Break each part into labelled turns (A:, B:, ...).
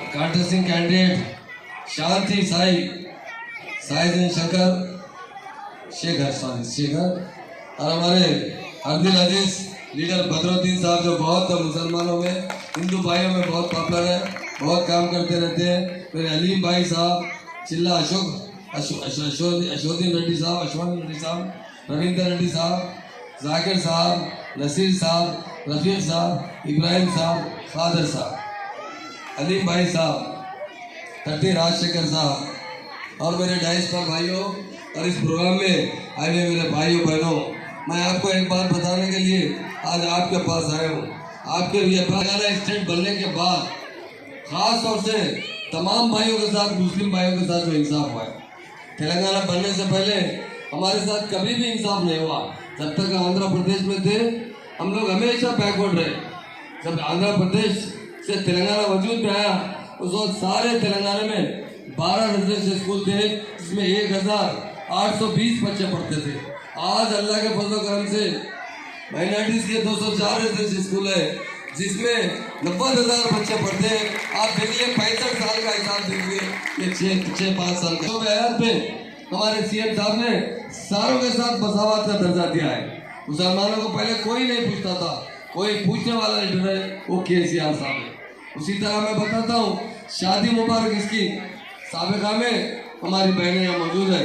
A: कांटा सिंह कैंडिडेट शांति साई साई शंकर शेखर और हमारे अर्दिल अजीज लीडर बदरुद्दीन साहब जो बहुत मुसलमानों में हिंदू भाइयों में बहुत पॉपुलर है, बहुत काम करते रहते हैं। मेरे अलीम भाई साहब, चिल्ला अशोदीन रेड्डी साहब, रविंदर रेड्डी साहब, जाकिर साहब, नसीर साहब, रफीक साहब, इब्राहिम साहब, खादर साहब, अलीम भाई साहब, कट्टी राजशेखर साहब और मेरे डाइस पर भाइयों और इस प्रोग्राम में आए हुए मेरे भाइयों बहनों, मैं आपको एक बात बताने के लिए आज आपके पास आया हूँ। आपके लिए तेलंगाना स्टेट बनने के बाद खास तौर से तमाम भाइयों के साथ, मुस्लिम भाइयों के साथ जो इंसाफ हुआ है, तेलंगाना बनने से पहले हमारे साथ कभी भी इंसाफ नहीं हुआ। जब तक आंध्र प्रदेश में थे हम लोग हमेशा बैकवर्ड रहे। जब आंध्र प्रदेश से तेलंगाना वजूद में आया उस वक्त सारे तेलंगाना में 12 रेजिडेंशियल स्कूल थे जिसमें 1820 बच्चे पढ़ते थे। आज अल्लाह के फजल करम से माइनॉरिटीज के 204 रेजिडेंशियल स्कूल है जिसमें 90,000 बच्चे पढ़ते हैं। आप देखिए 65 साल का हिसाब देखिए, ये 6-5 साल का तो पे हमारे सीएम साहब ने सारों के साथ मसावत का दर्जा दिया है। मुसलमानों को पहले कोई नहीं पूछता था, कोई पूछने वाला लीडर है वो केसीआर साहब है। उसी तरह मैं बताता हूँ शादी मुबारक इसकी साबिका में हमारी बहनें यहाँ मौजूद है।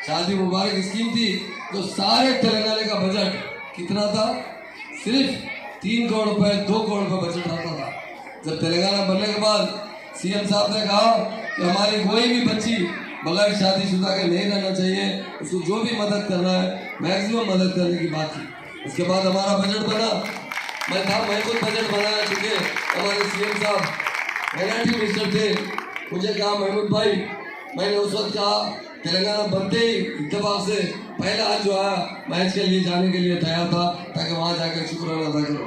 A: शादी मुबारक स्कीम थी जो सारे तेलंगाना का बजट कितना था, सिर्फ 3 करोड़ रुपए 2 करोड़ रुपए बजट आता था। जब तेलंगाना बनने के बाद सीएम साहब ने कहा कि हमारी कोई भी बच्ची बगैर शादीशुदा के नहीं रहना चाहिए, उसको जो भी मदद करना है मैक्सिमम मदद करने की बात की। उसके बाद हमारा बजट बना, मैं खुद बजट बनाया चुके हमारे सीएम साहब माइनॉरिटी मिनिस्टर थे। मुझे कहा महमूद भाई, मैंने उस वक्त कहा तेलंगाना बनते ही इत्तेफाक से पहला आज जो आया मैच के लिए जाने के लिए तैयार था ताकि वहाँ जाकर शुक्राना अदा करो।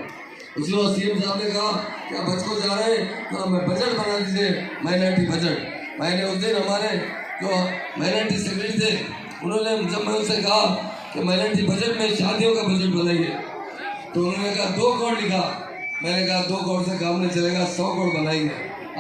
A: उसके बाद सीएम साहब ने कहा कि आप बच्चों जा रहे हैं तो हमें बजट बना दीजिए, माइनॉरिटी बजट। मैंने उस दिन हमारे जो माइनॉरिटी सेक्रेटरी थे उन्होंने, जब मैं उनसे कहा कि माइनॉरिटी बजट में शादियों का बजट बनाइए तो उन्होंने कहा 2 करोड़ लिखा। मैंने कहा 2 करोड़ से काम नहीं चलेगा, 100 करोड़ बनाएंगे।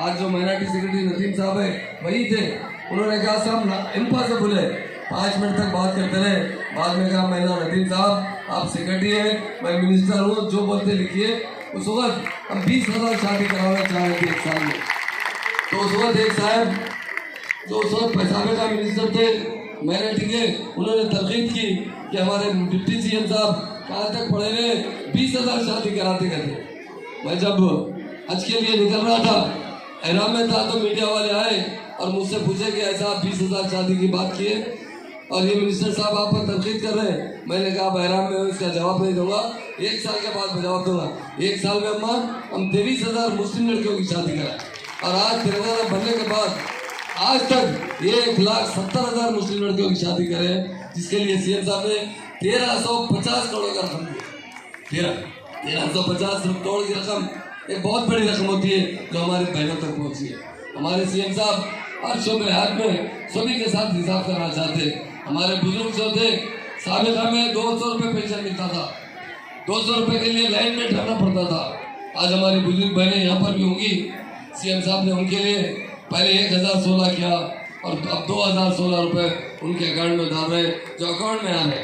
A: आज जो माइनॉरिटी सेक्रेटरी नदीम साहब है वही थे। उन्होंने कहा साहब इम्पॉसिबल है, 5 मिनट तक बात करते रहे। बाद में कहा मैं नदीम साहब आप सेक्रेटरी है, मैं मिनिस्टर हूँ, जो बोलते लिखिए। उस वक्त हम 20,000 शादी कराना चाह रहे थे 1 साल में। तो उस वक्त एक साहब जो उस वक्त पैसाबे का मिनिस्टर थे माइनॉरिटी के, उन्होंने तरकीब की कि हमारे डिप्टी सीएम साहब कहाँ तक पढ़े हुए 20,000 शादी कराते कहते। मैं जब हज के लिए निकल रहा था, एहराम में था, तो मीडिया वाले आए और मुझसे पूछे कि ऐसा आप 20,000 शादी की बात किए और ये मिनिस्टर साहब आप पर तनकीद कर रहे हैं। मैंने कहा बहराम में इसका जवाब नहीं दूंगा, 1 साल के बाद मैं जवाब दूंगा। 1 साल में अम्मा हम 23,000 मुस्लिम लड़कियों की शादी कराए और आज तेलंगाना बनने के बाद आज तक 1,70,000 मुस्लिम लड़कियों की शादी करें, जिसके लिए सीएम साहब ने 1350 करोड़ का रकम दिया। 1350 करोड़ की रकम एक बहुत बड़ी रकम होती है जो हमारे बहनों तक पहुंची है। हमारे सीएम साहब हर शोबे हाथ में सभी के साथ हिसाब करना चाहते। हमारे बुजुर्ग जो थे साबिका में 200 रुपये पेंशन मिलता था, 200 रुपये के लिए लाइन में ठहरना पड़ता था। आज हमारी बुजुर्ग बहनें यहाँ पर भी होंगी। सीएम साहब ने उनके लिए पहले 1016 किया और अब 2016 रुपये उनके अकाउंट में डाल रहे, जो अकाउंट में आ रहे।